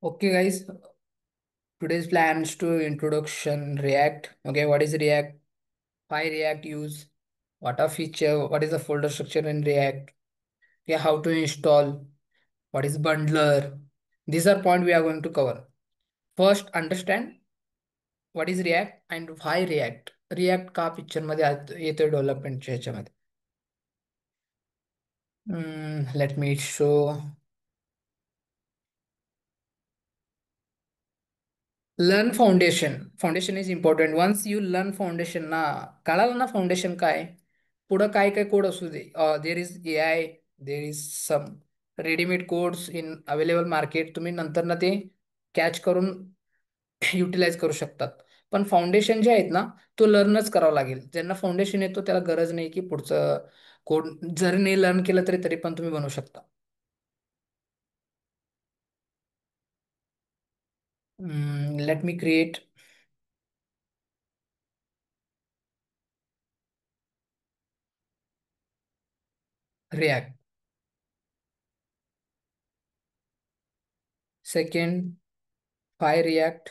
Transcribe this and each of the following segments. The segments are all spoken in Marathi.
Okay, guys. Today's plans to introduction React. Okay, what is React? Why React use? What are feature? What is the folder structure in React? Okay, how to install? What is bundler? These are point we are going to cover. First, understand what is React and why React. React का पिक्चर मध्ये येतो डेव्हलपमेंटच्या ह्याच्यामध्ये. Let me show. Learn foundation. Foundation is important. Once you learn foundation ना, कळालं ना फाउंडेशन काय, पुढं काय काय कोड असू दे, there is a AI, there is some readymade codes in available market, तुम्ही नंतर ना ते कॅच करून युटिलाइज करू शकतात. पण फाउंडेशन जे आहेत ना, तो लर्नच करावा लागेल. ज्यांना फाउंडेशन येतो त्याला गरज नाही की पुढचं कोड जरी नाही लर्न केलं तरी तरी पण तुम्ही बनवू शकता. Let me create react. Second, five react.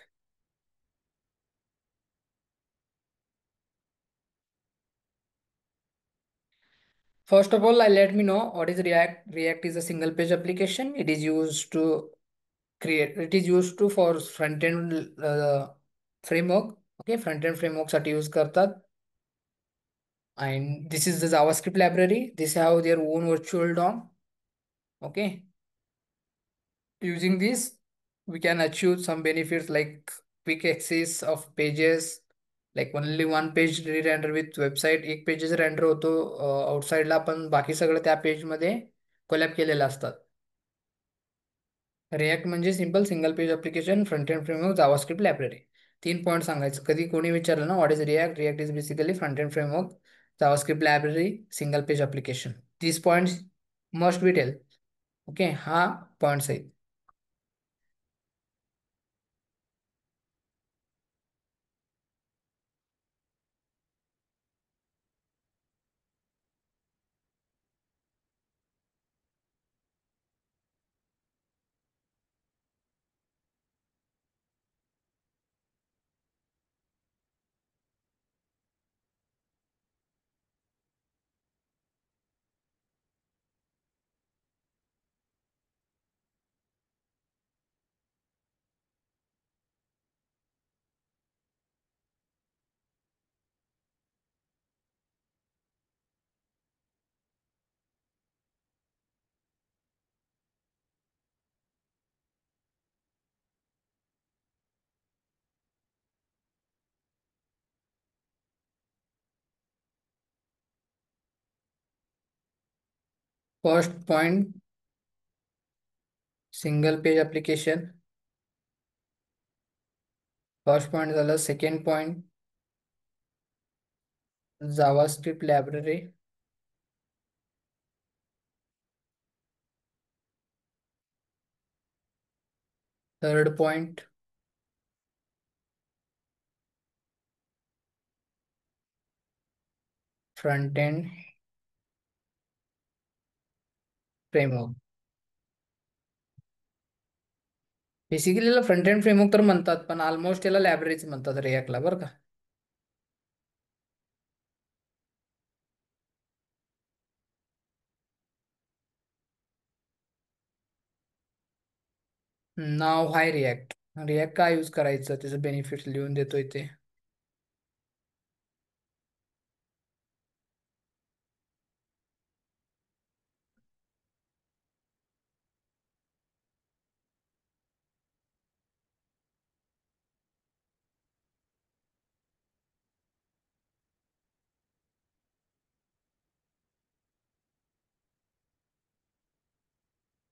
First of all, let me know what is React. React is a single page application. It is used to create, it is used to for front end framework. Okay, front end framework साठी use करतात. And this is the JavaScript library. This have their own virtual DOM. Okay, using this, we can achieve some benefits like quick access of pages, like only one page re-render with website. एक पेजेस रेंडर होतो आउटसाइडला, पण बाकी सगळं त्या पेज मध्ये कोलॅप केलेलं असतात. रिॲक्ट म्हणजे simple single page application, front end framework, JavaScript library. तीन पॉईंट सांगायचं. कधी कोणी विचारलं ना what is React, React is basically front end framework, JavaScript library, single page application. This points must be tell. Okay, हा पॉईंट्स आहेत. First point single page application. First point झालं. Second point JavaScript library. Third point front end framework. Basically याला फ्रंट एंड फ्रेमवर्क तर म्हणतात, पण ऑलमोस्ट याला लायब्ररीच म्हणतात रिॲक्टला, बरं का. नाव हाय रिॲक्ट. रिॲक्ट का यूज करायचं, त्याचं बेनिफिट्स लिहून देतोय ते.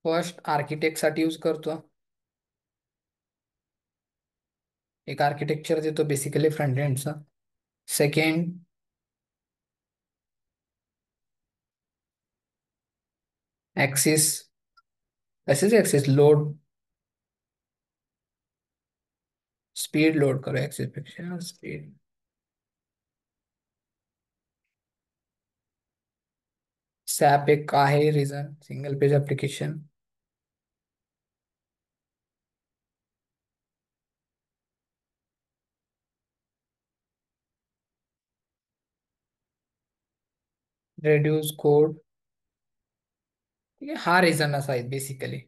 फर्स्ट आर्किटेक्ट साठी यूज करतो. एक आर्किटेक्चर देतो बेसिकली फ्रंट एंडचा. Second access. ऐसे ऍक्सेस लोड, स्पीड लोड करो ऍक्सेस पेक्षा स्पीड. सॅप एक आहे reason, single page application. Reduce code. ठीक आहे, हा रिझन असा आहे basically.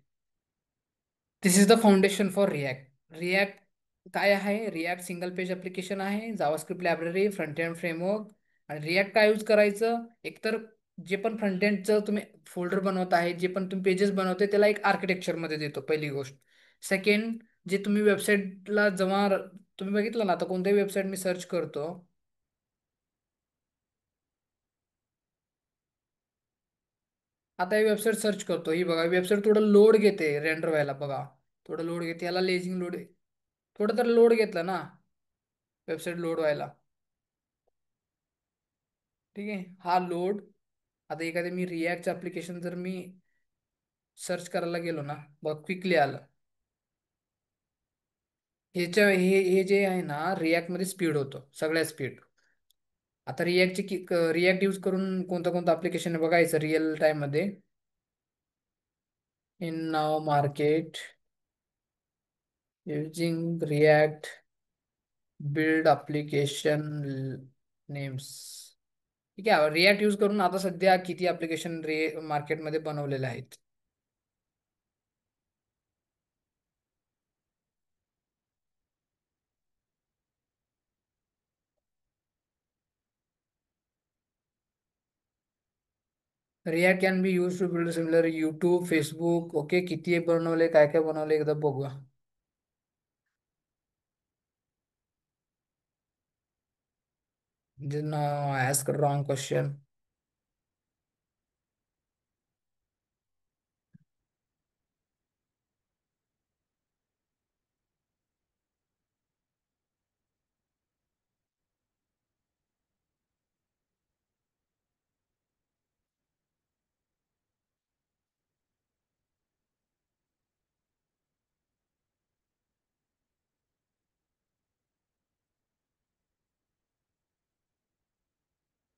This is the foundation for React. React काय आहे? रिॲक्ट सिंगल पेज ॲप्लिकेशन आहे, JavaScript library, front end framework. आणि रिॲक्ट काय यूज करायचं? एकतर जे पण फ्रंट एंडचं तुम्ही फोल्डर बनवत आहे, जे पण तुम्ही पेजेस बनवते, त्याला एक आर्किटेक्चरमध्ये देतो पहिली गोष्ट. सेकंड, जे तुम्ही वेबसाईटला जेव्हा तुम्ही बघितलं ना, आता कोणत्याही वेबसाईट मी सर्च करतो. आता ही वेबसाईट सर्च करतो, ही बघा वेबसाईट थोडं लोड घेते रेंडर व्हायला, बघा थोडं लोड घेते, याला लेझिंग लोड. थोडं तर लोड घेतलं ना वेबसाईट लोड व्हायला. ठीक आहे, हा लोड. आता एखादे मी रिॲक्टचं ॲप्लिकेशन जर मी सर्च करायला गेलो ना, बघ क्विकली आलं. हे जे आहे ना, रिॲक्टमध्ये स्पीड होतं सगळ्यात स्पीड. आता रिॲक्ट यूज करून कोणतं कोणतं ॲप्लिकेशन बघायचं रिअल टाईममध्ये. In now market using react build application names. ठीक आहे, रिॲक्ट यूज करून आता सध्या किती ॲप्लिकेशन मार्केटमध्ये बनवलेले आहेत. React can be use to build similar YouTube, Facebook. Okay, किती बनवले, काय काय बनवले, एकदा बघूया. म्हणजे ask wrong question.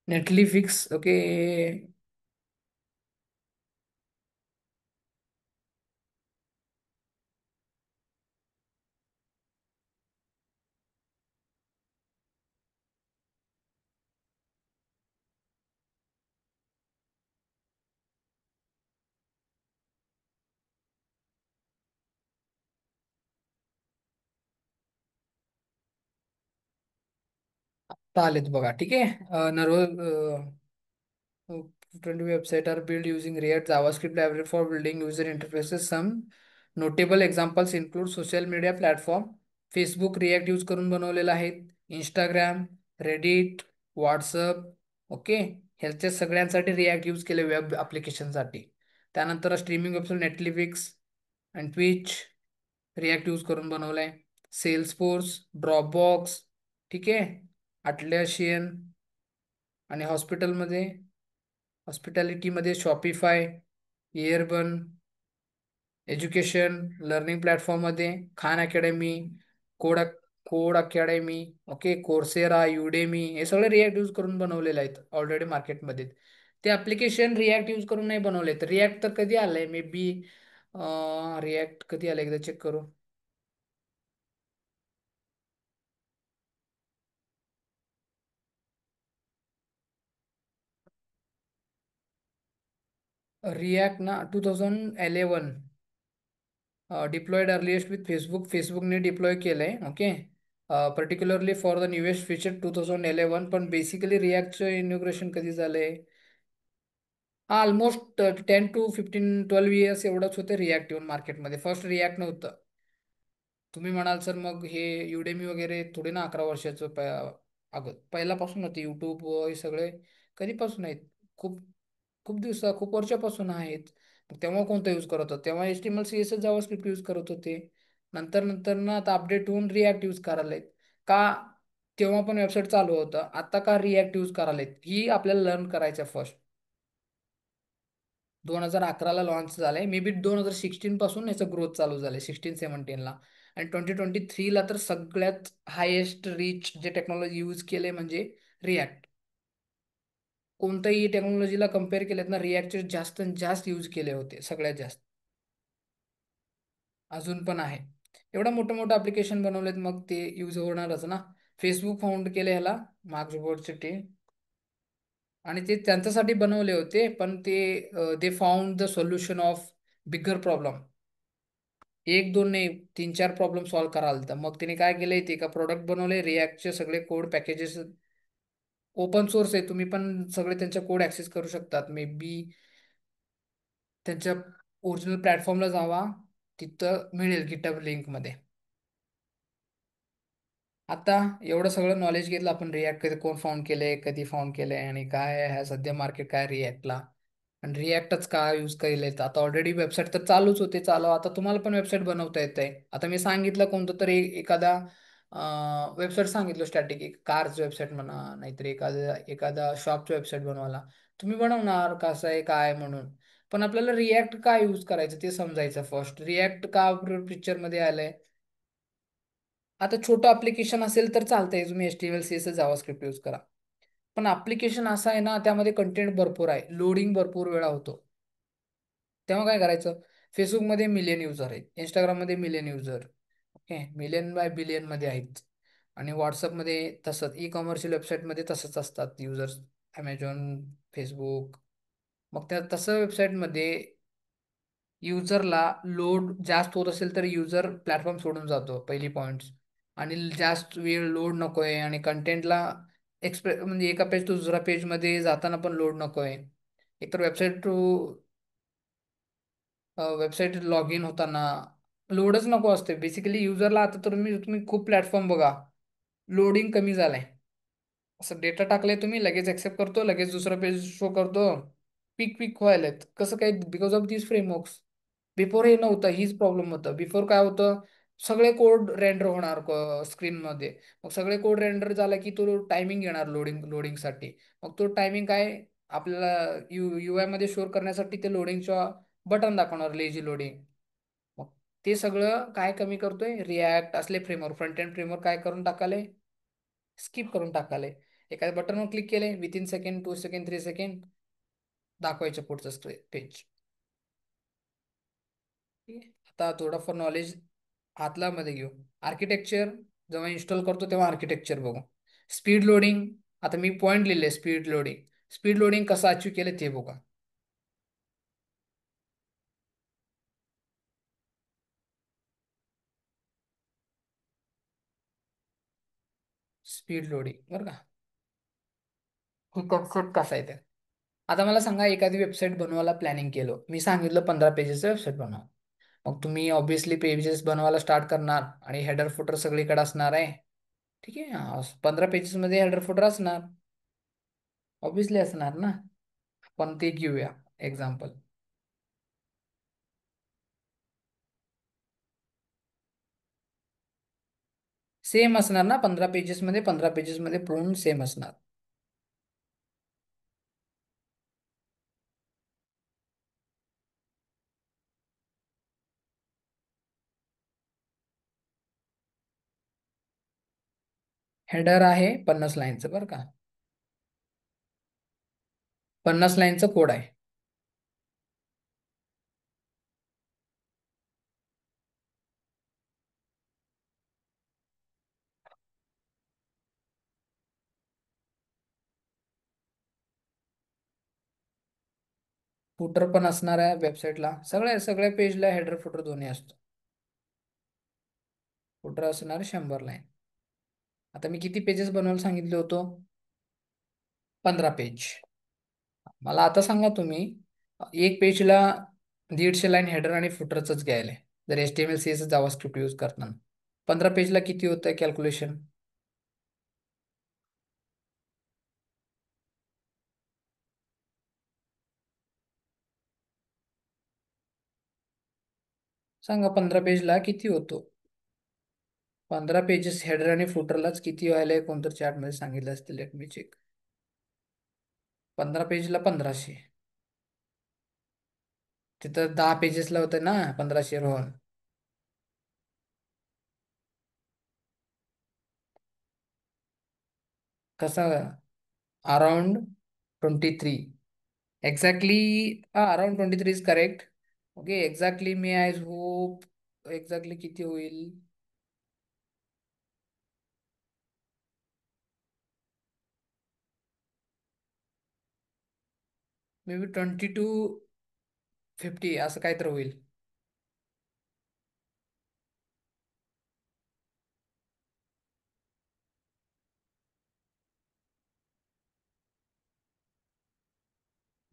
Neatly fix. Okay. आलेत बघा. ठीक आहे, नर्व 20 website are built using React JavaScript library for building user interfaces. Some notable examples include social media platform. Facebook react use करून बनवलेलं आहे. Instagram, Reddit, WhatsApp. ओके, ह्याच्या सगळ्यांसाठी रिॲक्ट यूज केले वेब ॲप्लिकेशनसाठी. त्यानंतर streaming website Netflix and Twitch react use करून बनवलाय. Salesforce, Dropbox. ठीक आहे, अटलॅशियन. आणि हॉस्पिटॅलिटीमध्ये शॉपिफाय, एअरबन. एज्युकेशन लर्निंग प्लॅटफॉर्ममध्ये Khan academy, code code academy. Okay, Coursera, Udemy, हे सगळे रिॲक्ट यूज करून बनवलेले आहेत ऑलरेडी मार्केटमध्ये. ते ॲप्लिकेशन रिॲक्ट यूज करून नाही बनवले. तर रिॲक्ट तर कधी आलंय मे बी. रिॲक्ट कधी आलं एकदा चेक करू. रिॲक्ट ना 2011 डिप्लॉयड अर्लिएस्ट विथ फेसबुक. फेसबुकने डिप्लॉय केलंय. Okay, particularly for the newest feature 2011. पण बेसिकली रिॲक्टचं इनॉग्रेशन कधी झालंय? हा, ऑलमोस्ट 10 to 15 12 इयर्स एवढंच होते रिॲक्ट येऊन मार्केटमध्ये. फर्स्ट रिॲक्ट नव्हतं. तुम्ही म्हणाल सर मग हे युडेमी वगैरे थोडे ना 11 वर्षाचं अगं पहिल्यापासून होते यूट्यूब हे सगळे. कधीपासून आहेत? खूप खूप खूप वर्षापासून आहेत. मग तेव्हा कोणतं यूज करत होतं? तेव्हा HTML CSS जावास्क्रिप्ट यूज करत होते. नंतर नंतर ना आता अपडेट होऊन रिॲक्ट यूज करायला आहेत. का? तेव्हा पण वेबसाईट चालू होतं, आता का रिॲक्ट यूज करायला आहेत ही आपल्याला लर्न करायचं फर्स्ट. 2011ला लॉन्च झालंय, मे बी 2016 पासून याचं ग्रोथ चालू झालंय, 16-17ला. आणि 2023ला तर सगळ्यात हायेस्ट रीच जे टेक्नॉलॉजी यूज केले म्हणजे रिॲक्ट. कोणत्याही टेक्नॉलॉजीला कम्पेअर केलेत ना, रिॲक्टचे जास्त जास्त यूज केले होते सगळ्यात जास्त. अजून पण आहे. एवढं मोठं मोठं ॲप्लिकेशन बनवलेत, मग ते यूज होणारच ना. फेसबुक फाउंड केले ह्याला मार्क झुकरबर्गची टीम. आणि ते त्यांच्यासाठी बनवले होते, पण ते they found the solution of bigger problem. एक दोन नाही, तीन चार प्रॉब्लेम सॉल्व्ह कराल तर मग तिने काय केलंय, ते का प्रोडक्ट बनवले रिॲक्टचे सगळे कोड पॅकेजेस. ओपन सोर्स आहे, तुम्ही पण सगळे त्यांच्या कोड ऍक्सेस करू शकतात. मे बी त्यांच्या ओरिजिनल प्लॅटफॉर्मला जावा, तिथं मिळेल गिटहब लिंक मध्ये. आता एवढं सगळं नॉलेज घेतलं आपण, रिॲक्ट कधी कोण फाउंड केलंय, कधी फाउंड केलंय, आणि काय आहे सध्या मार्केट काय रिॲक्टला, आणि रिॲक्टच का यूज केले. तर आता ऑलरेडी वेबसाईट तर चालूच होते, चालू आता तुम्हाला पण वेबसाईट बनवता येत आहे. आता मी सांगितलं कोणतं तरी एखादा वेबसाईट सांगितलं स्टॅटिक, एक कारच वेबसाईट म्हणा, नाहीतर एखादा शॉपची वेबसाईट बनवायला तुम्ही बनवणार कसं आहे काय म्हणून. पण आपल्याला रिॲक्ट का यूज करायचं ते समजायचं फर्स्ट. रिॲक्ट का पिक्चर मध्ये आलंय. आता छोटं ऍप्लिकेशन असेल तर चालतंय, तुम्ही HTML CSS जावास्क्रिप्ट यूज करा. पण ऍप्लिकेशन असं आहे ना, त्यामध्ये कंटेंट भरपूर आहे, लोडिंग भरपूर वेळा होतो. तेव्हा काय करायचं, फेसबुकमध्ये मिलियन युजर आहेत, इंस्टाग्राममध्ये million user, okay, million by billion मध्ये आहेत. आणि व्हॉट्सअपमध्ये तसंच, ई कॉमर्शियल वेबसाईटमध्ये तसंच असतात युजर्स, ॲमेझॉन, फेसबुक. मग त्या तसं वेबसाईटमध्ये युजरला लोड जास्त होत असेल तर युजर प्लॅटफॉर्म सोडून जातो, पहिली पॉईंट्स. आणि जास्त वेळ लोड नको आहे, आणि कंटेंटला म्हणजे एका पेज टू दुसऱ्या पेजमध्ये जाताना पण लोड नको आहे. एकतर वेबसाईट लॉग इन होताना लोडच नको असते बेसिकली युजरला. आता तर तुम्ही खूप प्लॅटफॉर्म बघा, लोडिंग कमी झालंय. असं डेटा टाकलाय तुम्ही, लगेच ऍक्सेप्ट करतो, लगेच दुसरं पेज शो करतो. पीक पीक व्हायलेत कसं काय, because of this frameworks. Before हे नव्हतं, हीच प्रॉब्लेम होतं. बिफोर काय होतं, सगळे कोड रेंडर होणार स्क्रीनमध्ये. मग सगळे कोड रेंडर झाला की तो टायमिंग येणार लोडिंगसाठी. मग तो टायमिंग काय, आपल्याला UI मध्ये शोर करण्यासाठी ते लोडिंगच्या बटन दाखवणार, लेझी लोडिंग. मग ते सगळं काय कमी करतोय, रिॲक्ट असले फ्रेमवर्क, फ्रंट एंड फ्रेमवर्क काय करून टाकाले, स्किप करून टाकाले. एखाद्या बटनवर क्लिक केले, विथिन सेकंड, 2 सेकंड, 3 सेकंड दाखवायचं पुढचं पेज. ठीक आहे. आता थोडंफार नॉलेज हातला मध्ये घेऊ. आर्किटेक्चर जेव्हा इन्स्टॉल करतो तेव्हा आर्किटेक्चर बघू. स्पीड लोडिंग, आता मी पॉईंट लिहिले स्पीड लोडिंग. स्पीड लोडिंग कसं अचीव केलं ते बघा. स्पीड लोडिंग बरं का, ही कन्सेप्ट कसा आहे ते. आता मला सांगा, एखादी वेबसाईट बनवायला प्लॅनिंग केलं, मी सांगितलं 15 पेजेसचं वेबसाईट बनवा. मग तुम्ही ऑब्विसली पेजेस बनवायला स्टार्ट करणार, आणि हेडर फुटर सगळीकडे असणार आहे. ठीक आहे, 15 पेजेसमध्ये हेडर फुटर असणार, ऑब्विसली असणार ना. पण ते घेऊया एक्झाम्पल. सेम असणार ना, 15 पेजेसमध्ये पूर्ण सेम असणार. हेडर आहे 50 लाईनचं बरं का, 50 लाईनचं कोड आहे. फुटर पण असणार आहे वेबसाईटला, सगळ्या सगळ्या पेजला हेडर फुटर दोन्ही असतो. फुटर असणार 100 लाईन. आता मी किती पेजेस बनवायला सांगितले होतो, 15 पेज. मला आता सांगा तुम्ही, एक पेजला 150 लाईन हेडर आणि फुटरच घ्यायला, जर HTML CSS जावास्क्रिप्ट यूज करताना 15 पेजला किती होतं कॅल्क्युलेशन. सांगा 15 पेजला किती होतो. 15 पेजेस हेडर आणि फुटरलाच किती व्हायला, कोणतं चॅटमध्ये सांगितलं असतील, लेट मी चेक. 15 पेजला 1500, तिथं 10 पेजेसला होतं ना 1500 रोहन. कसं, around 23 exactly. Around 23 is correct. Okay, exactly me I hope, exactly किती होईल. मे बी 2250 असं काय तर होईल.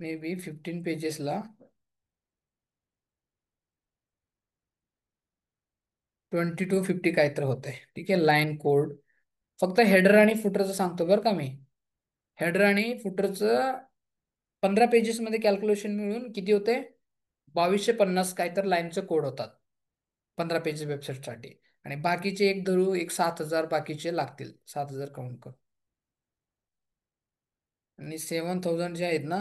मे बी 15 पेजेसला 2250 काय तर होत आहे. ठीक आहे, लाईन कोड. फक्त हेडर आणि फुटरचं सांगतो बरं का मी. हेडर आणि फुटरचं 15 पेजेसमध्ये कॅल्क्युलेशन मिळून किती होते? 2250 काय तर लाईनचं कोड होतात 15 पेजेस वेबसाईटसाठी. आणि बाकीचे एक धरू एक 7000 बाकीचे लागतील, 7000 काउंट कर. आणि 7000 जे आहेत ना,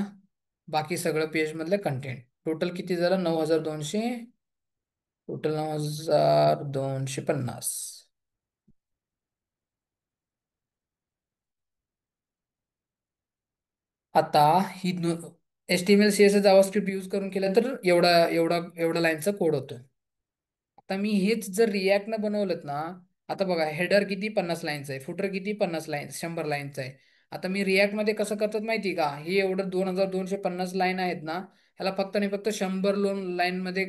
बाकी सगळं पेज मधलं कंटेंट टोटल किती झालं? 9200. टोटल 9250. आता ही HTML CSS जावास्क्रिप्ट यूज करून केलं तर एवढा एवढा एवढा लाईनचा कोड होतो. आता मी हेच जर रिॲक्टनं बनवलं ना, आता बघा हेडर किती 50 लाईनचं आहे, फुटर किती 50 लाईन 100 लाईनचं आहे. आता मी रिॲक्ट मध्ये कसं करतात माहिती आहे का? हे एवढं 2250 लाईन आहेत ना, ह्याला फक्त आणि फक्त 100 लाईन मध्ये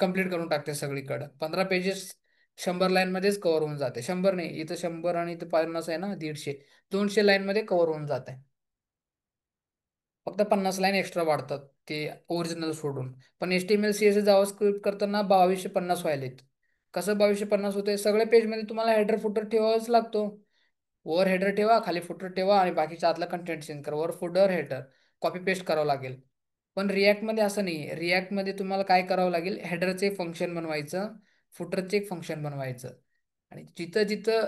कंप्लीट करून टाकते सगळीकडं. 15 पेजेस 100 लाईन मध्येच कव्हर होऊन जाते. 100 नाही, इथं 100 आणि इथं 50 आहे ना, 150. 200 लाईन मध्ये कव्हर होऊन जाते. फक्त 50 लाईन एक्स्ट्रा वाढतात ते ओरिजिनल सोडून. पण HTML CSS जावास्क्रिप्ट करताना 2250 व्हायलेत. कसं 2250 होते? सगळ्या पेजमध्ये तुम्हाला हेडर फुटर ठेवावाच लागतो. वर हेडर ठेवा, खाली फुटर ठेवा आणि बाकीच्या आतला कंटेंट चेंज करा. वर फुटर हेडर कॉपी पेस्ट करावं लागेल. पण रिॲक्टमध्ये असं नाही. रिॲक्टमध्ये तुम्हाला काय करावं लागेल? हेडरचे एक फंक्शन बनवायचं, फुटरचे एक फंक्शन बनवायचं. आणि जिथं जिथं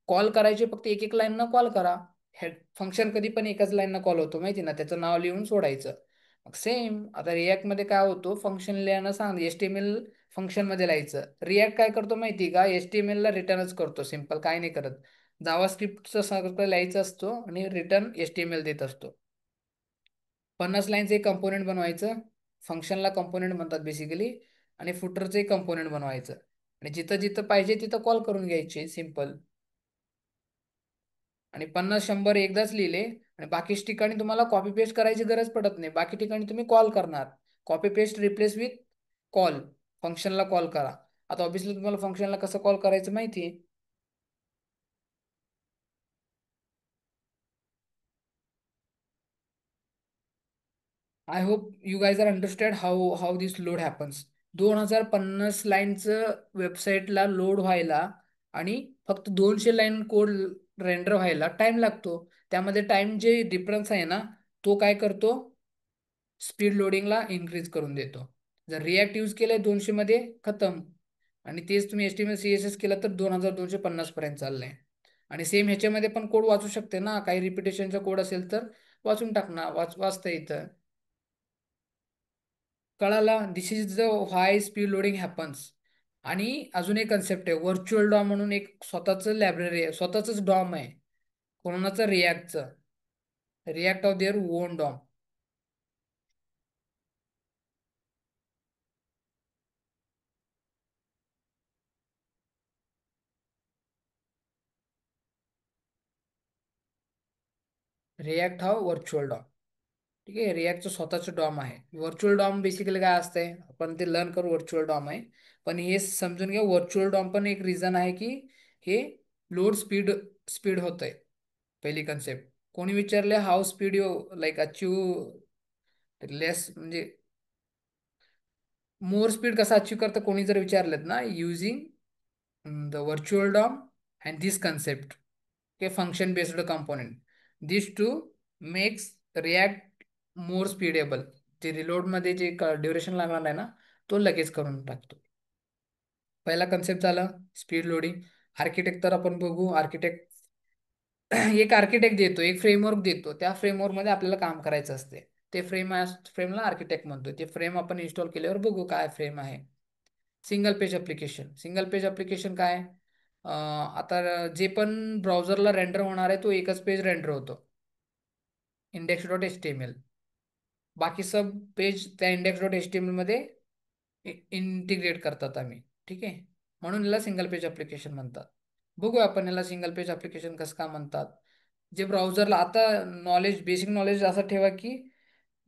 कॉल करायचे फक्त एक एक लाईन कॉल करा. हेड फंक्शन कधी पण एकाच लाईननं कॉल होतो माहिती ना, त्याचं नाव लिहून सोडायचं. मग सेम आता रिॲक्टमध्ये काय होतो? फंक्शन लिहायला सांग, HTML फंक्शनमध्ये लिहायचं. रिॲक्ट काय करतो माहिती का? HTML ला रिटर्नच करतो, सिम्पल काय नाही करत. जावास्क्रिप्टचं सगळं लिहायचं असतो आणि रिटर्न HTML देत असतो. 50 लाईनचं एक कंपोनेंट बनवायचं, फंक्शनला कंपोनेंट म्हणतात बेसिकली. आणि फुटरचं एक कंपोनेंट बनवायचं. आणि जिथं जिथं पाहिजे तिथं कॉल करून घ्यायचे, सिम्पल. आणि 50 100 एकदाच लिहिले. आणि बाकीच्या ठिकाणी तुम्हाला कॉपी पेस्ट करायची गरज पडत नाही. बाकी ठिकाणी तुम्ही कॉल करणार. Copy paste replace with call. फंक्शनला कॉल करा. आता ऑब्विसली तुम्हाला फंक्शनला कसं कॉल करायचं माहिती आहे. I hope you guys are understand how how this load happens. 2050 लाईनचं वेबसाईटला लोड व्हायला आणि फक्त 200 लाईन कोड रेंडर व्हायला टाइम लागतो. त्यामध्ये टाइम जे डिफरन्स आहे ना, तो काय करतो? स्पीड लोडिंगला इन्क्रीज करून देतो. जर रिॲक्ट यूज केलंय 200 मध्ये, खतम. आणि तेच तुम्ही HTML CSS केलं तर 2250 पर्यंत चाललंय. आणि सेम ह्याच्यामध्ये पण कोड वाचू शकते ना, काही रिपिटेशनचा कोड असेल तर वाचून टाकणार, वाचता येतं. कळाला? This is the high speed loading happens. आणि अजून एक कन्सेप्ट आहे व्हर्च्युअल डॉम म्हणून, एक स्वतःच लायब्ररी आहे, स्वतःच डॉम आहे. कोणाचं? रिॲक्टचं. React of their own DOM. React हा व्हर्च्युअल डॉम. ठीक आहे, रिॲक्टचं स्वतःचं डॉम आहे. व्हर्च्युअल डॉम बेसिकली काय असतंय आपण ते लर्न करू. व्हर्च्युअल डॉम आहे. पण हे समजून घ्या, व्हर्च्युअल डॉम पण एक रिझन आहे की हे लोड स्पीड स्पीड होतंय. पहिली कन्सेप्ट. कोणी विचारले how speed you like achieve less, म्हणजे मोर स्पीड कसा अचीव करतं कोणी जर विचारलेत ना, using the virtual DOM and this concept, के function based component, this to makes React more speedable. जे रिलोडमध्ये जे ड्युरेशन लागणार आहे ना, तो लगेच करून टाकतो. पहिला कन्सेप्ट झाला स्पीड लोडिंग. आर्किटेक्ट तर आपण बघू. आर्किटेक्ट एक आर्किटेक्ट देतो, एक फ्रेमवर्क देतो. त्या फ्रेमवर्कमध्ये आपल्याला काम करायचं असते. ते फ्रेमला आर्किटेक्ट म्हणतो. ते फ्रेम आपण इन्स्टॉल केल्यावर बघू काय फ्रेम आहे. Single page application. Single page application काय? आता जे पण ब्राउझरला रेंडर होणार आहे तो एकच पेज रेंडर होतो, index.html. बाकी सब पेज त्या index.html मध्ये इंटिग्रेट करतात आम्ही. ठीक आहे, म्हणून याला सिंगल पेज ॲप्लिकेशन म्हणतात. बघू आपण याला सिंगल पेज ॲप्लिकेशन कसं का म्हणतात. जे ब्राउझरला आता नॉलेज, बेसिक नॉलेज असं ठेवा की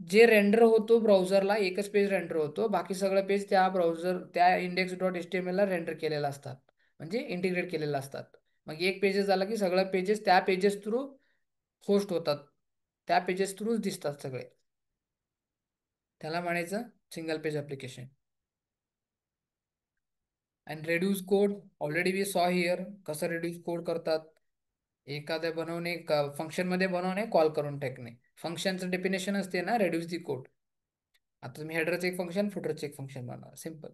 जे रेंडर होतो ब्राउझरला एकच पेज रेंडर होतो, बाकी सगळं पेज त्या ब्राउझर त्या index dot H T M एलला रेंडर केलेलं असतात, म्हणजे इंटिग्रेट केलेलं असतात. मग एक पेजेस झाला की सगळं पेजेस त्या पेजेस थ्रू होस्ट होतात, त्या पेजेस थ्रूच दिसतात सगळे. त्याला म्हणायचं single page application. And reduce code, already we saw here कसं रेड्यूस कोड करतात. एखाद्या बनवणे फंक्शनमध्ये बनवणे, कॉल करून टाकणे. फंक्शनचं डेफिनेशन असते ना रेड्यूस दी कोड. आता तुम्ही हेडरचं एक फंक्शन फुटरचं एक फंक्शन बनवा, सिम्पल.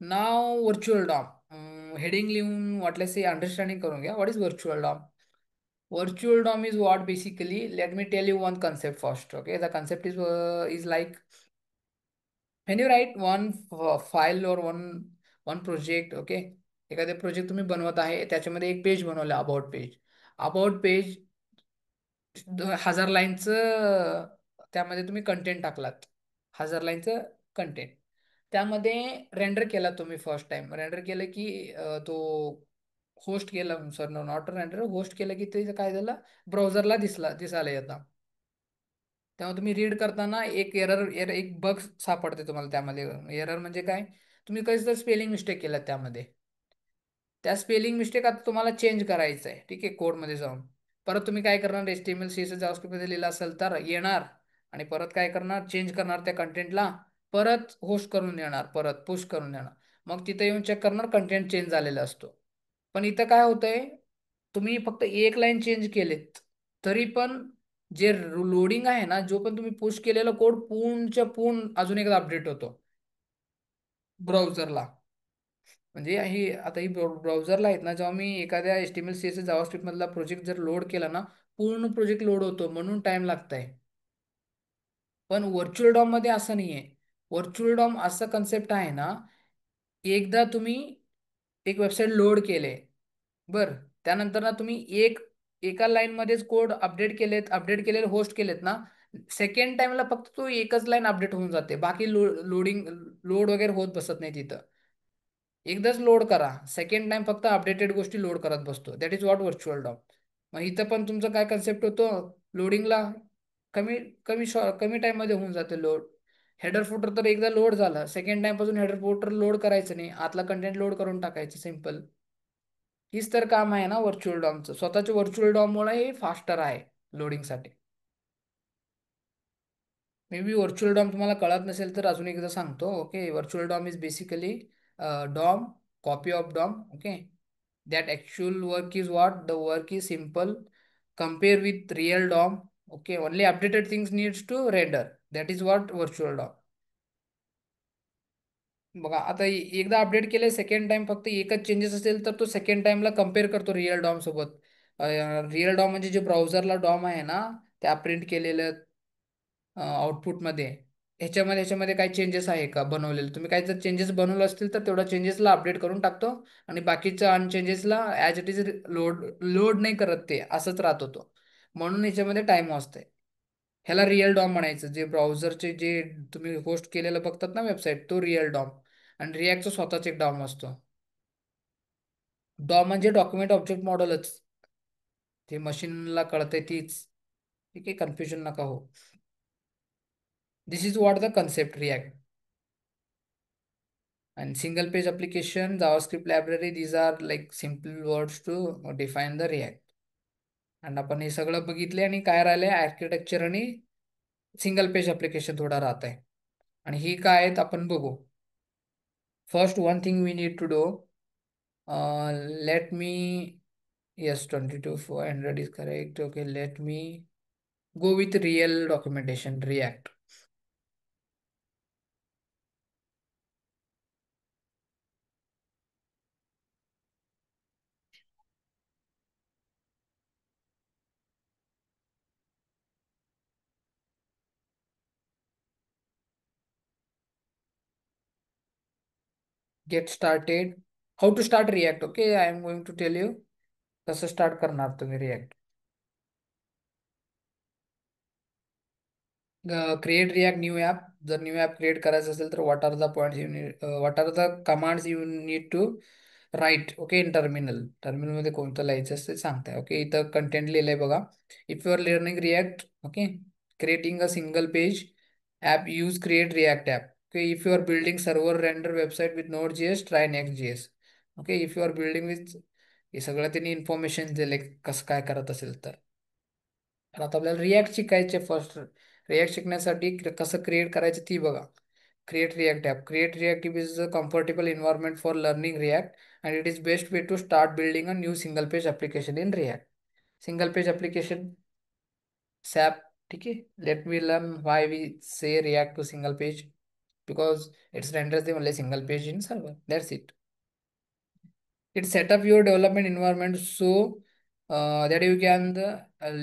नाव व्हर्च्युअल डॉम हेडिंग लिहून वाटल्यास अंडरस्टँडिंग करून घ्या. What is virtual DOM? Virtual DOM is what basically, let me tell you one concept first. Okay, the concept is like when you write one file or one project. Okay, एखादे प्रोजेक्ट तुम्ही बनवत आहे, त्याच्यामध्ये एक पेज बनवलं अबाउट पेज. अबाउट पेज 1000 लाईनचं त्यामध्ये तुम्ही कंटेंट टाकलात, 1000 लाईनचं कंटेंट त्यामध्ये रेंडर केला तुम्ही. फर्स्ट टाइम रेंडर केलं की तो होस्ट केलं, सर नॉट रेंडर, होस्ट केलं की ते काय झालं, ब्राउझरला दिसायला येतं. तेव्हा तुम्ही रीड करताना एक एक बग सापडते तुम्हाला त्यामध्ये. एरर म्हणजे काय, तुम्ही कधी तर स्पेलिंग मिस्टेक केला त्यामध्ये. त्या स्पेलिंग मिस्टेक आता तुम्हाला चेंज करायचं आहे, ठीक आहे, कोडमध्ये जाऊन. परत तुम्ही काय करणार, HTML CSS जावास्क्रिप्टमध्ये लिहिलं असेल तर येणार, आणि परत काय करणार, चेंज करणार त्या कंटेंटला, परत होस्ट करून येणार, परत पुश करून येणार. मग तिथे येऊन चेक करणार कंटेंट चेंज झालेला असतो. पण इथं काय होतंय, तुम्ही फक्त एक लाईन चेंज केलेत तरी पण जे लोडिंग आहे ना, जो पण तुम्ही पुश केलेला कोड पूर्णच्या पूर्ण अजून एकदा अपडेट होतो ब्राउझरला. म्हणजे ही आता ही ब्राउझरला आहेत ना, जेव्हा मी एखाद्या HTML CSS जावास्क्रिप्ट मधला प्रोजेक्ट जर लोड केला ना, पूर्ण प्रोजेक्ट लोड होतो, म्हणून टाइम लागतंय. पण व्हर्च्युअल डॉम मध्ये असं नाहीये. व्हर्च्युअल डॉम असं कन्सेप्ट आहे ना, एकदा तुम्ही एक वेबसाईट लोड केले, बर, त्यानंतर ना तुम्ही एका लाईन मध्येच कोड अपडेट केलेले होस्ट केलेत ना, सेकंड टाइमला फक्त तो एकच लाईन अपडेट होऊन जाते, बाकी लोड वगैरे होत बसत नाही तिथं. एकदाच लोड करा, सेकंड टाइम फक्त अपडेटेड गोष्टी लोड करत बसतो. That is what virtual DOM. मग इथं पण तुमचं काय कन्सेप्ट होतो, लोडिंगला कमी कमी कमी टाइम मध्ये होऊन जाते लोड. हेडर फुटर तर एकदा लोड झाला, सेकंड टाइम पासून हेडर फुटर लोड करायचं नाही, आतला कंटेंट लोड करून टाकायचं, सिम्पल. हीच तर काम आहे ना व्हर्च्युअल डॉमचं. स्वतःच्या व्हर्च्युअल डॉममुळे हे फास्टर आहे लोडिंगसाठी. मे बी व्हर्च्युअल डॉम तुम्हाला कळत नसेल तर अजून एकदा सांगतो. Okay, virtual DOM is basically DOM, copy of DOM. Okay, that actual work is what the work is simple compare with real DOM. Okay, only updated things needs to render. That is what virtual DOM. बघा आता एकदा अपडेट केले, सेकंड टाइम फक्त एकच चेंजेस असेल तर तो सेकंड टाइमला कम्पेअर करतो रिअल डॉम सोबत. रिअल डॉम म्हणजे जे ब्राउझरला डॉम आहे ना, त्या प्रिंट केलेलं आउटपुटमध्ये, ह्याच्यामध्ये काही चेंजेस आहे का बनवलेले. तुम्ही काही जर चेंजेस बनवले असतील तर तेवढ्या चेंजेसला अपडेट करून टाकतो, आणि बाकीच्या अनचेंजेसला as it is load load नाही करत, ते असंच राहत होतो. म्हणून याच्यामध्ये टाइम वाचते. ह्याला रिअल डॉम म्हणायचं. जे ब्राउझरचे जे तुम्ही होस्ट केलेलं बघतात ना वेबसाईट, तो रिअल डॉम. आणि रिॲक्टचा स्वतःच एक डॉम असतो. डॉम म्हणजे डॉक्युमेंट ऑब्जेक्ट मॉडेलच, ते मशीनला कळते तीच. ठीक आहे, कन्फ्युजन नका हो. This is what the concept React. And single page application, JavaScript library, these are like simple words to define the React. आणि आपण हे सगळं बघितले, आणि काय राहिलंय, आर्किटेक्चर आणि सिंगल पेज ऍप्लिकेशन थोडा राहत आहे. आणि ही काय आहेत आपण बघू. First one thing we need to do, let me, yes, 22,400 is correct. Okay, let me go with real documentation, React. Get started. How to start React? Okay, I am going to tell you कसं स्टार्ट करणार तुम्ही React. Create React new app. जर न्यू ॲप क्रिएट करायचं असेल तर what are the points you need, what are the commands you need to write. Okay, in टर्मिनलमध्ये कोणतं लिहायचं असते सांगताय. ओके, इथं कंटेंट लिहिलंय बघा. If you are learning React, okay, creating a single page app, use create react app. Okay, if you are building server render website with node.js, try next.js. Okay, if you are building with, हे सगळं त्यांनी इन्फॉर्मेशन दिले कसं काय करत असेल तर. तर आता आपल्याला रिॲक्ट शिकायचे. फर्स्ट रिॲक्ट शिकण्यासाठी कसं क्रिएट करायचं ती बघा. Create React app. Create React is a comfortable environment for learning React and it is best way to start building a new single page application in React. Single page application SAP. ठीक आहे. Let me learn why we say React to single page, because it's renders the only single page in server. That's it. It set up your development environment so that you can the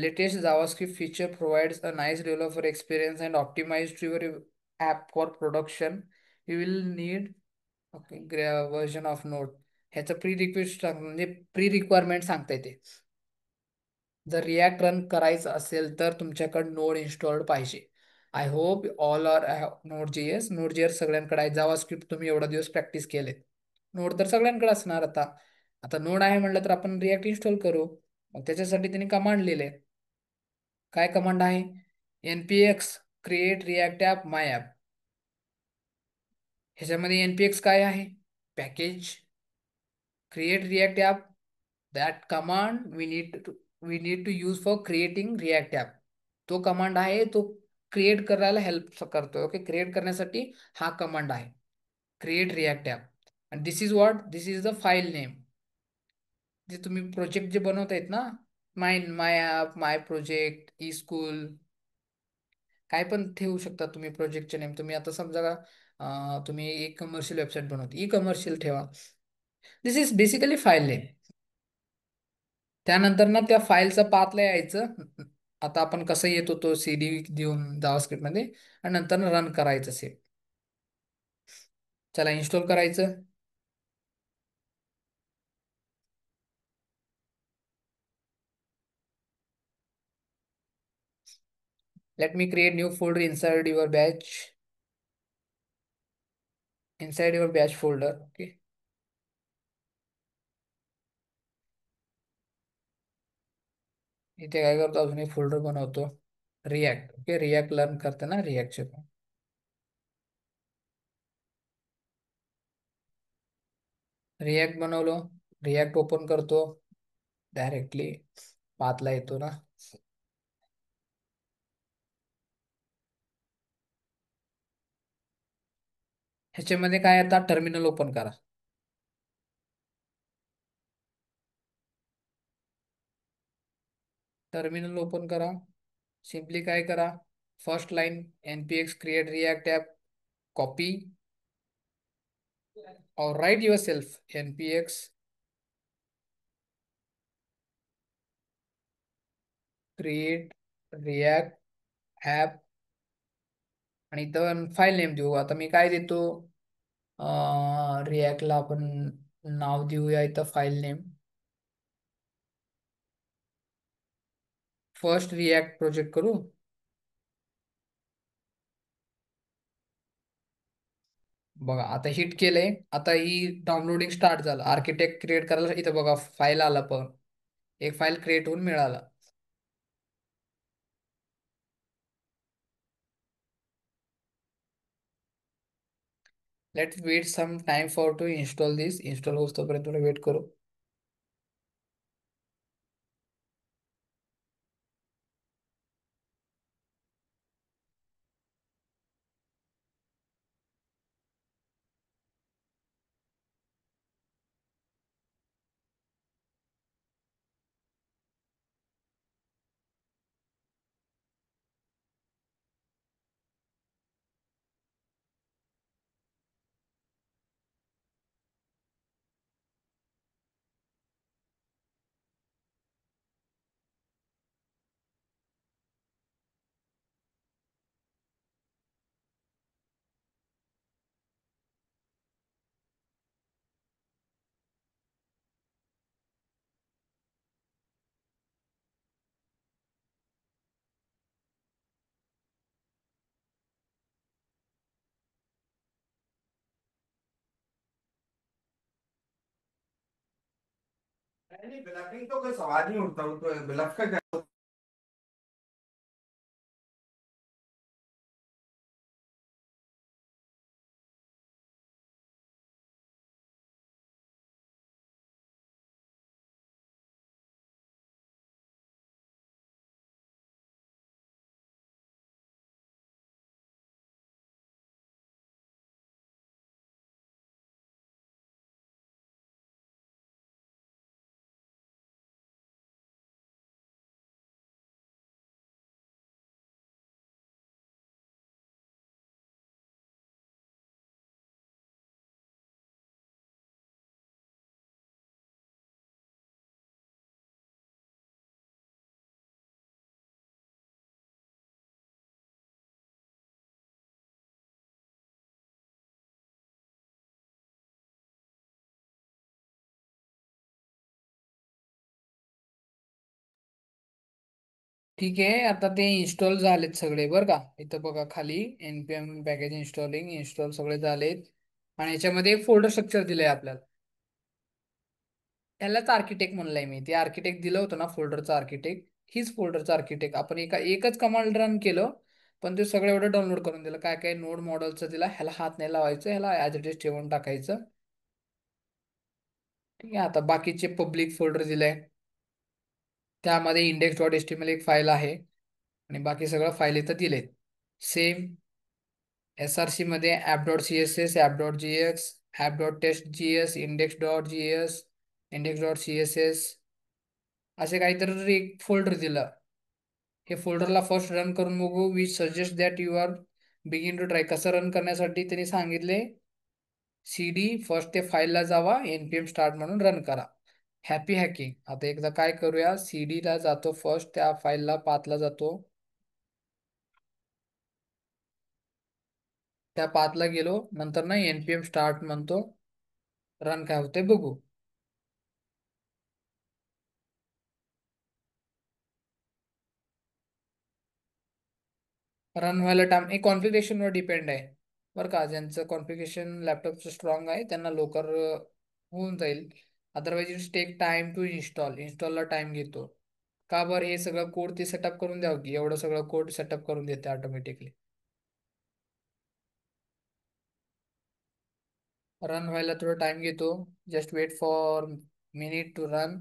latest JavaScript feature provides a nice developer experience and optimized your app for production. You will need okay, version of Node. ह्याचं प्री रिक्वेस्ट म्हणजे प्री रिक्वायरमेंट सांगता येते. जर रिॲक्ट रन करायचं असेल तर तुमच्याकडे नोड इन्स्टॉल्ड पाहिजे. I hope all are node JS. Node JS सगळ्यांकडे आहे. जावा स्क्रिप्ट तुम्ही एवढा दिवस प्रॅक्टिस केले. नोड तर सगळ्यांकडे असणार आता. आता नोड आहे म्हटलं तर आपण रिॲक्ट इन्स्टॉल करू. मग त्याच्यासाठी त्यांनी कमांड लिहिले. काय कमांड आहे? npx create React app my app. ह्याच्यामध्ये npx काय आहे? Package create React app. That command we need to use for creating React app. तो कमांड आहे, तो क्रिएट करायला हेल्प करतोय. ओके, क्रिएट करण्यासाठी हा कमांड आहे, क्रिएट रिॲक्ट ॲप. आणि this is what, this is the file name. जे तुम्ही प्रोजेक्ट जे बनवतायत ना, my my app, my project, E school, काय पण ठेवू शकता तुम्ही प्रोजेक्टचे नेम. तुम्ही आता समजा का तुम्ही ई कमर्शियल वेबसाईट बनवते, ई कमर्शियल ठेवा. दिस इज बेसिकली फाईल नेम. त्यानंतर ना त्या फाईलचा पाथला यायचं. आता आपण कसं येत होतो सीडी देऊन जावास्क्रिप्ट मध्ये, आणि नंतर रन करायचं सेम. चला इन्स्टॉल करायचं. Let me create new folder inside your batch folder. Okay, इथे काय करतो, अजून एक फोल्डर बनवतो रिॲक्ट. ओके, रिॲक्ट लर्न करताना रिॲक्टचे रिॲक्ट बनवलो. रिॲक्ट ओपन करतो. डायरेक्टली पाथला येतो ना. ह्याच्यामध्ये काय, आता टर्मिनल ओपन करा. टर्मिनल ओपन करा. सिम्पली काय करा, first line npx create React app, copy और write yourself npx create React app. आणि इथं फाईल नेम देऊ. आता मी काय देतो, रिॲक्टला आपण नाव देऊया इथं file name, first react project करू. बघा आता हिट केलंय. आता ही डाउनलोडिंग स्टार्ट झालं. आर्किटेक्ट क्रिएट करायला इथं बघा फाईल आला, पण एक फाईल क्रिएट होऊन मिळाला. Let's wait some time for to install this. Install होस तोपर्यंत थोडं वेट करू. नहीं ब्लफिंग तो कोई सवाल नहीं उठता, वो तो ब्लफ का ठीक आहे, आता ते इन्स्टॉल झालेत सगळे बरं का. इथं बघा खाली npm पॅकेज इन्स्टॉलिंग इन्स्टॉल सगळे झालेत. आणि याच्यामध्ये एक फोल्डर स्ट्रक्चर दिलंय आपल्याला. यालाच आर्किटेक्ट म्हणलंय मी. ते आर्किटेक्ट दिलं होतं ना फोल्डरचं आर्किटेक्ट, हीच फोल्डरचं आर्किटेक्ट. आपण एकच कमांड रन केलं, पण ते सगळं एवढं डाउनलोड करून दिलं. काय काय नोड मॉडेलचं दिला, ह्याला हात नाही लावायचं, ह्याला ॲज इट इज ठेवून टाकायचं. ठीक आहे, आता बाकीचे पब्लिक फोल्डर दिलंय. त्यामध्ये index.html एक फाईल आहे. आणि बाकी सगळं फाईल इथं दिलेत. सेम SRC मध्ये app.css, app.js, app.test.js, index.js, index.css असे काहीतरी एक फोल्डर दिलं. हे फोल्डरला फर्स्ट रन करून बघू. We suggest that you are begin to try. कसं रन करण्यासाठी त्यांनी सांगितले, CD फर्स्ट ते फाईलला जावा, npm स्टार्ट म्हणून रन करा. Happy hacking. आता एकदा काय करूया, CD ला जातो फर्स्ट, त्या फाईलला पाथला जातो. त्या पाथला गेलो, नंतर ना npm स्टार्ट म्हणतो. रन काय होते बघू. रन व्हायला टाइम हे कॉन्फिगरेशनवर डिपेंड आहे बरं का. ज्यांचं कॉन्फिगरेशन लॅपटॉपचं स्ट्रॉंग आहे त्यांना लवकर होऊन जाईल. Otherwise it's take time to इन्स्टॉलला टाइम घेतो. का बरं, हे सगळं कोड ते सेटअप करून द्यावं की, एवढं सगळं कोड सेटअप करून देते ऑटोमॅटिकली. रन व्हायला थोडा टाइम घेतो. Just wait for minute to run.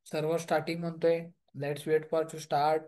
Server starting म्हणतोय. Let's wait for to start.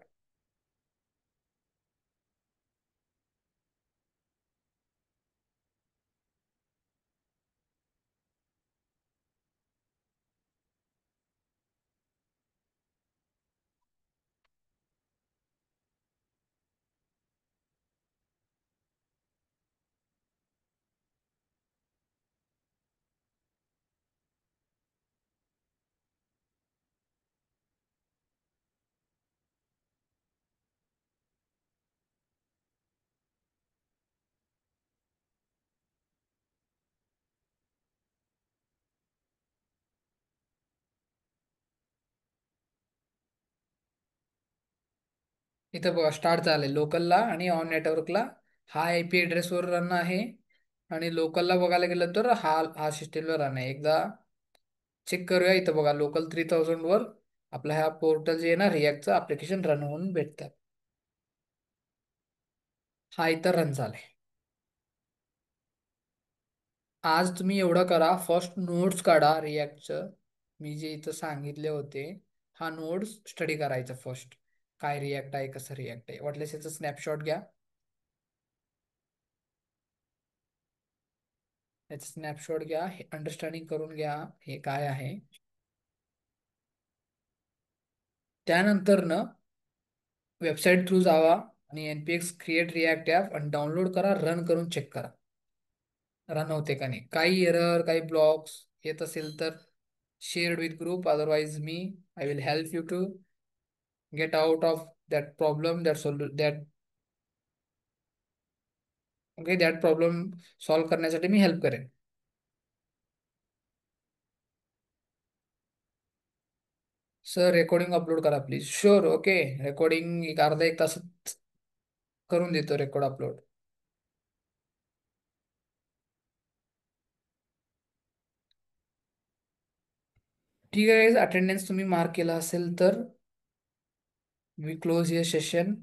इथं बघा स्टार्ट झालंय लोकलला आणि ऑन नेटवर्कला. हा IP ॲड्रेसवर रन आहे. आणि लोकलला बघायला गेलं तर हा सिस्टीमला रन आहे. एकदा चेक करूया. इथं बघा लोकल 3000 वर आपला ह्या पोर्टल जे आहे ना रिॲक्टचं ऍप्लिकेशन रन होऊन भेटतात. हा इथं रन झालाय. आज तुम्ही एवढं करा, फर्स्ट नोट्स काढा रिॲक्टचं. मी जे इथं सांगितले होते, हा नोट्स स्टडी करायचा फर्स्ट. काय रिॲक्ट आहे, कसं रिॲक्ट आहे, वाटल्यास याचं स्नॅपशॉट घ्या. याचं स्नॅपशॉट घ्या, हे अंडरस्टँडिंग करून घ्या हे काय आहे. त्यानंतर न वेबसाईट थ्रू जावा आणि npx क्रिएट रिॲक्ट ॲप आणि डाउनलोड करा, रन करून चेक करा रन होते का नाही. काही एरर, काही ब्लॉक्स येत असेल तर शेअर्ड विथ ग्रुप, अदरवाइज मी I will help you to get out of that problem, that okay, that problem solve करण्यासाठी मी हेल्प करेन. सर रेकॉर्डिंग अपलोड करा प्लीज. Sure, okay. रेकॉर्डिंग एक अर्धा एक तासात करून देतो रेकॉर्ड अपलोड. ठीक आहे, अटेंडन्स तुम्ही मार्क केला असेल तर वी क्लोज युअर सेशन.